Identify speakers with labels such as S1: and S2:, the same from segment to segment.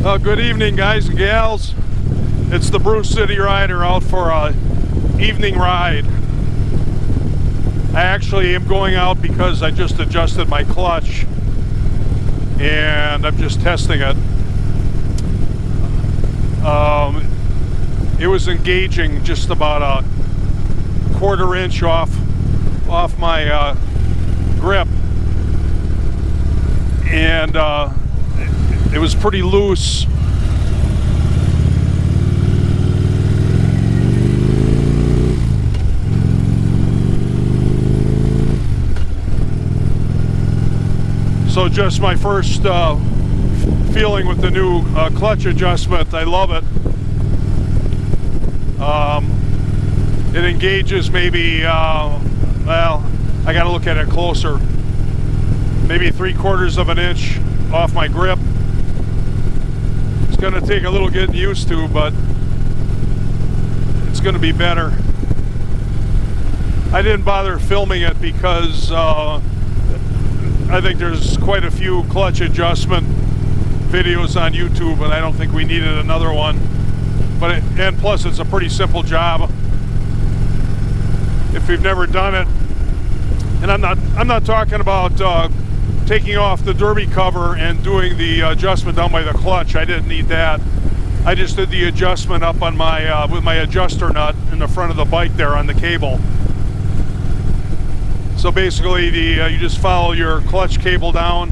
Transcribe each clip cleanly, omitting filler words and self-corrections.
S1: Good evening, guys and gals. It's the Brew City Rider out for a evening ride. I actually am going out because I just adjusted my clutch and I'm just testing it. It was engaging just about a quarter inch off my grip, and it was pretty loose. So just my first feeling with the new clutch adjustment. I love it. It engages maybe, well, I gotta look at it closer, maybe 3/4 of an inch off my grip. It's gonna take a little getting used to, but it's gonna be better. I didn't bother filming it because I think there's quite a few clutch adjustment videos on YouTube, and I don't think we needed another one. But and plus, it's a pretty simple job if you've never done it. And I'm not talking about taking off the derby cover and doing the adjustment down by the clutch. I didn't need that. I just did the adjustment up on my with my adjuster nut in the front of the bike there on the cable. So basically, you just follow your clutch cable down,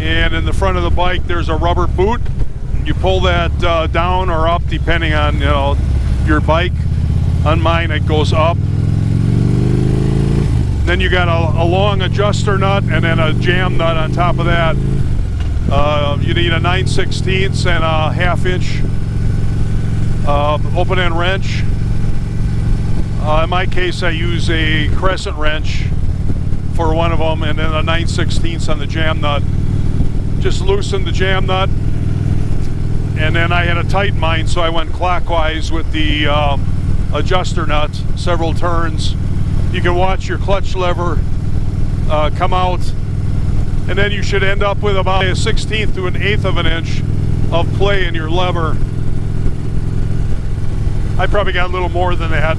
S1: and in the front of the bike there's a rubber boot. You pull that down or up depending on your bike. On mine it goes up. Then you got a long adjuster nut and then a jam nut on top of that. You need a 9/16 and a 1/2 inch open end wrench. In my case, I use a crescent wrench for one of them, and then a 9/16 on the jam nut. Just loosen the jam nut, and then I had to tighten mine, so I went clockwise with the adjuster nut several turns. You can watch your clutch lever come out, and then you should end up with about a 1/16 to an 1/8 of an inch of play in your lever. I probably got a little more than that,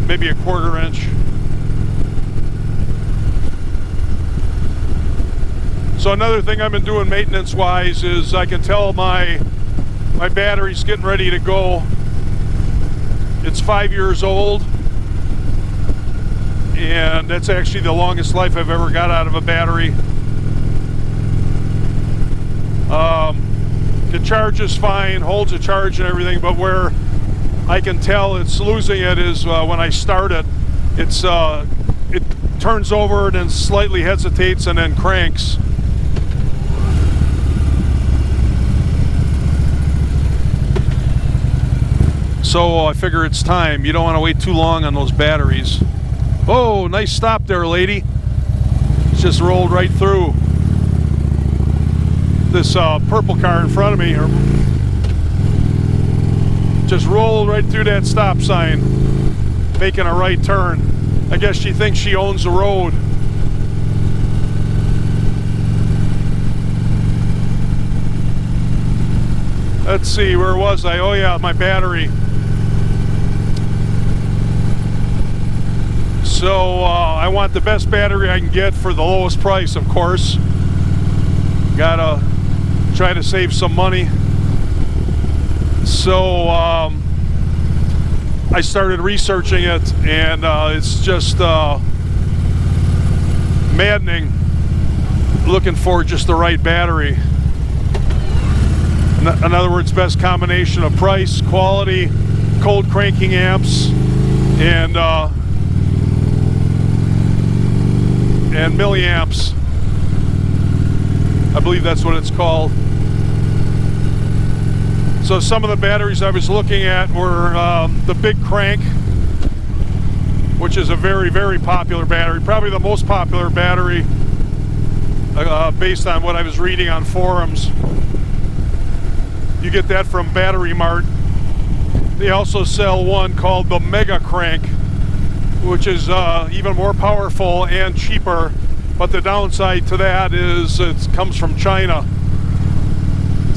S1: maybe a 1/4 inch. So another thing I've been doing maintenance wise is I can tell my battery's getting ready to go. It's 5 years old, and that's actually the longest life I've ever got out of a battery. It charges fine, holds a charge and everything, but where I can tell it's losing it is when I start it. It turns over and then slightly hesitates and then cranks. So I figure it's time. You don't want to wait too long on those batteries. Oh, nice stop there, lady. It's just rolled right through. This purple car in front of me just rolled right through that stop sign, making a right turn. I guess she thinks she owns the road. Let's see, where was I? Oh yeah, my battery. So I want the best battery I can get for the lowest price, of course. Gotta try to save some money. So I started researching it, and it's just maddening looking for just the right battery. In other words, best combination of price, quality, cold cranking amps, and milliamps. I believe that's what it's called. So some of the batteries I was looking at were the Big Crank, which is a very, very popular battery, probably the most popular battery based on what I was reading on forums. You get that from Battery Mart. They also sell one called the Mega Crank, which is even more powerful and cheaper, but the downside to that is it comes from China.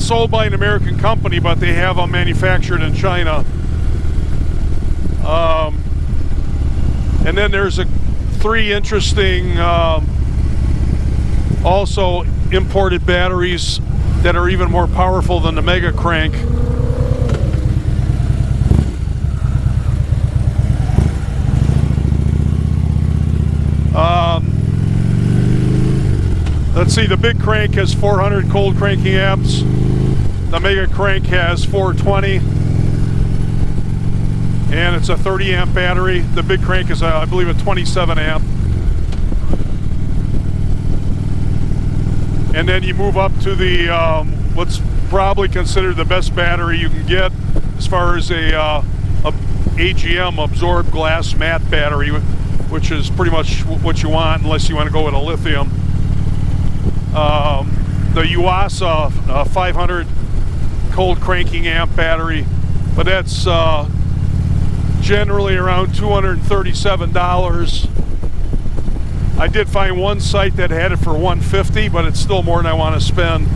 S1: it's sold by an American company, but they have them manufactured in China. And then there's three interesting also imported batteries that are even more powerful than the Mega Crank. Let's see, the Big Crank has 400 cold cranking amps. The Mega Crank has 420. And it's a 30 amp battery. The Big Crank is, I believe, a 27 amp. And then you move up to the, what's probably considered the best battery you can get as far as a AGM, absorbed glass matte battery, which is pretty much what you want unless you want to go with a lithium. The Yuasa 500 cold cranking amp battery, but that's generally around $237. I did find one site that had it for $150, but it's still more than I want to spend.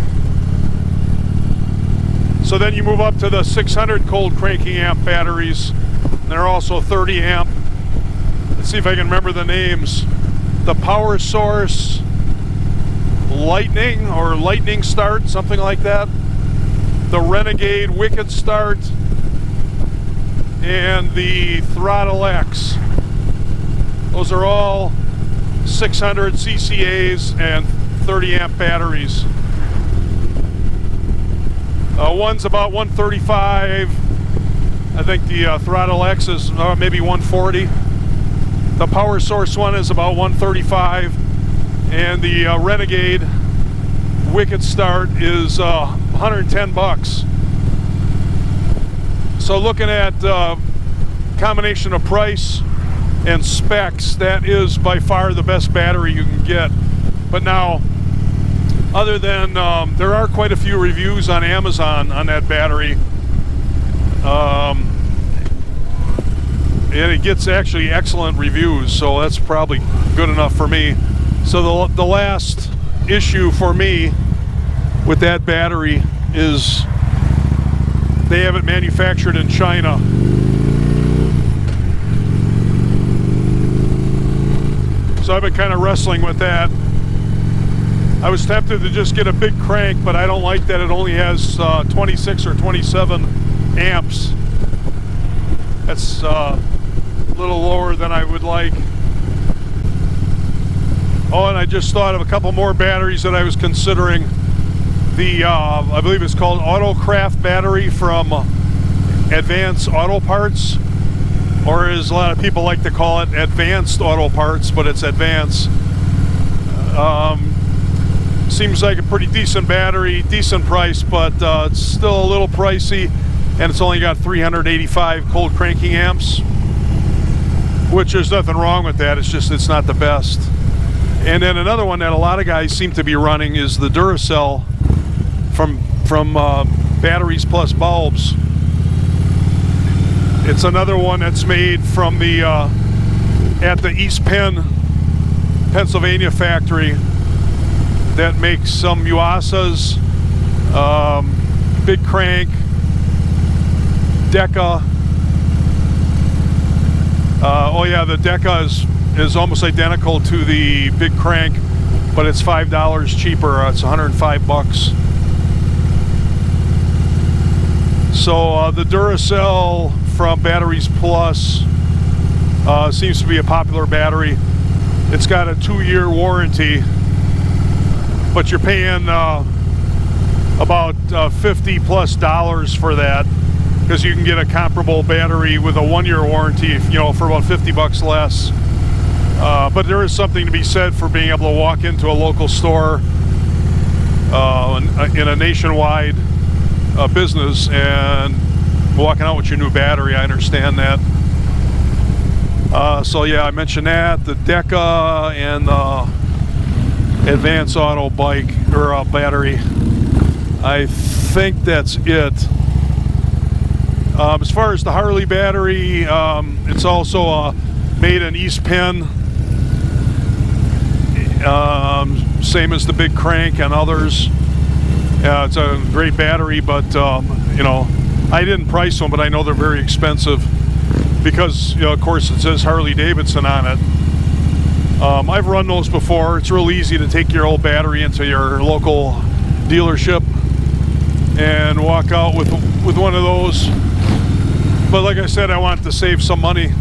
S1: So then you move up to the 600 cold cranking amp batteries. They're also 30 amp. Let's see if I can remember the names. The Power Source Lightning or Lightning Start, something like that. The Renegade Wicked Start. And the Throttle X. Those are all 600 CCAs and 30 amp batteries. One's about 135. I think the Throttle X is maybe 140. The Power Source one is about 135. And the Renegade Wicked Start is 110 bucks. So looking at combination of price and specs, that is by far the best battery you can get. But now, other than there are quite a few reviews on Amazon on that battery, and it gets actually excellent reviews, so that's probably good enough for me. So the last issue for me with that battery is they have it manufactured in China. So I've been kind of wrestling with that. I was tempted to just get a Big Crank, but I don't like that it only has 26 or 27 amps. That's a little lower than I would like. Oh, and I just thought of a couple more batteries that I was considering. The, I believe it's called Autocraft battery from Advanced Auto Parts, or as a lot of people like to call it, Advanced Auto Parts, but it's Advanced. Seems like a pretty decent battery, decent price, but it's still a little pricey, and it's only got 385 cold cranking amps, which there's nothing wrong with that, it's just it's not the best. And then another one that a lot of guys seem to be running is the Duracell from Batteries Plus Bulbs. It's another one that's made from the at the East Penn, Pennsylvania factory that makes some Yuasas, Big Crank, Deca. Oh yeah, the Deca is almost identical to the Big Crank, but it's $5 cheaper. It's 105 bucks. So the Duracell from Batteries Plus seems to be a popular battery. It's got a 2-year warranty, but you're paying about $50+ for that, because you can get a comparable battery with a 1-year warranty, you know, for about 50 bucks less. But there is something to be said for being able to walk into a local store in a nationwide business and walking out with your new battery. I understand that. So yeah, I mentioned that, the Deca and the Advanced Auto bike or battery. I think that's it. As far as the Harley battery, it's also made in East Penn, same as the Big Crank and others. Yeah, it's a great battery, but you know, I didn't price them, but I know they're very expensive because, you know, of course it says Harley-Davidson on it. I've run those before. It's real easy to take your old battery into your local dealership and walk out with one of those. But like I said, I want to save some money.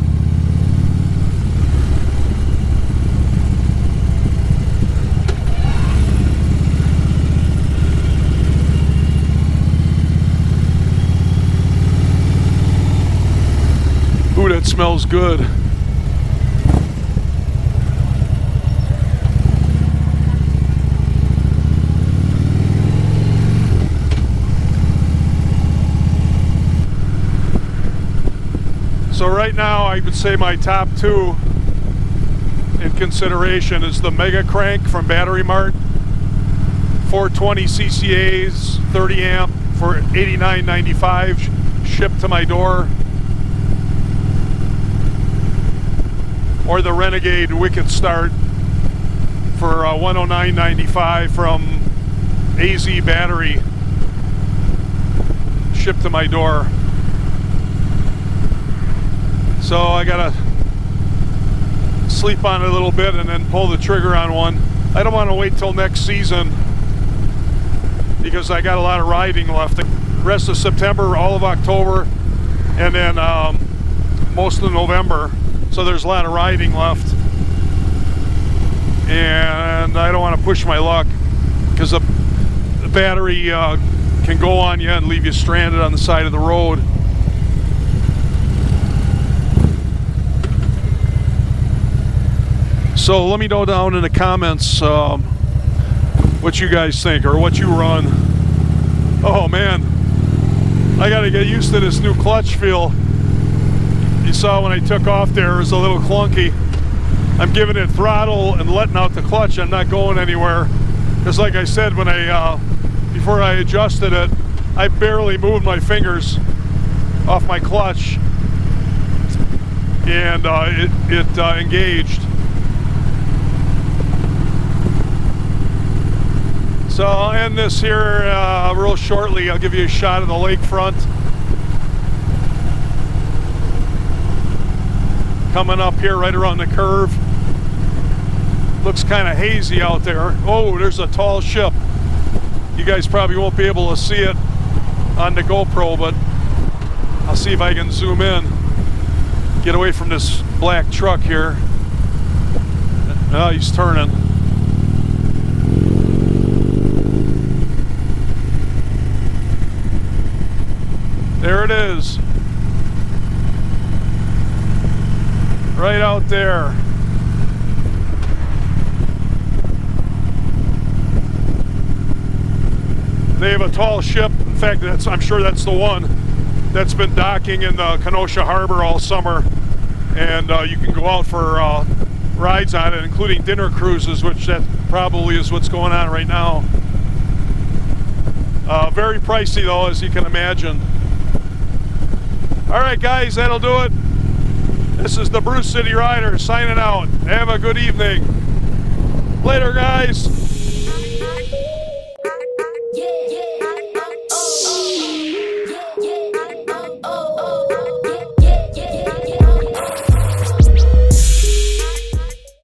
S1: Ooh, that smells good. So right now, I would say my top two in consideration is the Mega Crank from Battery Mart, 420 CCAs, 30 amp for $89.95, shipped to my door. Or the Renegade Wicked Start for $109.95 from AZ Battery, shipped to my door. So I gotta sleep on it a little bit and then pull the trigger on one. I don't want to wait till next season because I got a lot of riding left. The rest of September, all of October, and then most of November. So there's a lot of riding left. And I don't want to push my luck because the battery can go on you and leave you stranded on the side of the road. So let me know down in the comments what you guys think or what you run. Oh man, I gotta get used to this new clutch feel. You saw when I took off there, it was a little clunky. I'm giving it throttle and letting out the clutch. I'm not going anywhere. Because like I said, when before I adjusted it, I barely moved my fingers off my clutch and it engaged. So I'll end this here real shortly. I'll give you a shot of the lakefront. Coming up here right around the curve. Looks kind of hazy out there. Oh, there's a tall ship. You guys probably won't be able to see it on the GoPro, but I'll see if I can zoom in. Get away from this black truck here. Oh, he's turning. There it is. Right out there. They have a tall ship. In fact, I'm sure that's the one that's been docking in the Kenosha Harbor all summer. And you can go out for rides on it, including dinner cruises, which that probably is what's going on right now. Very pricey though, as you can imagine. All right, guys, that'll do it. This is the Bruce City Rider signing out. Have a good evening. Later, guys.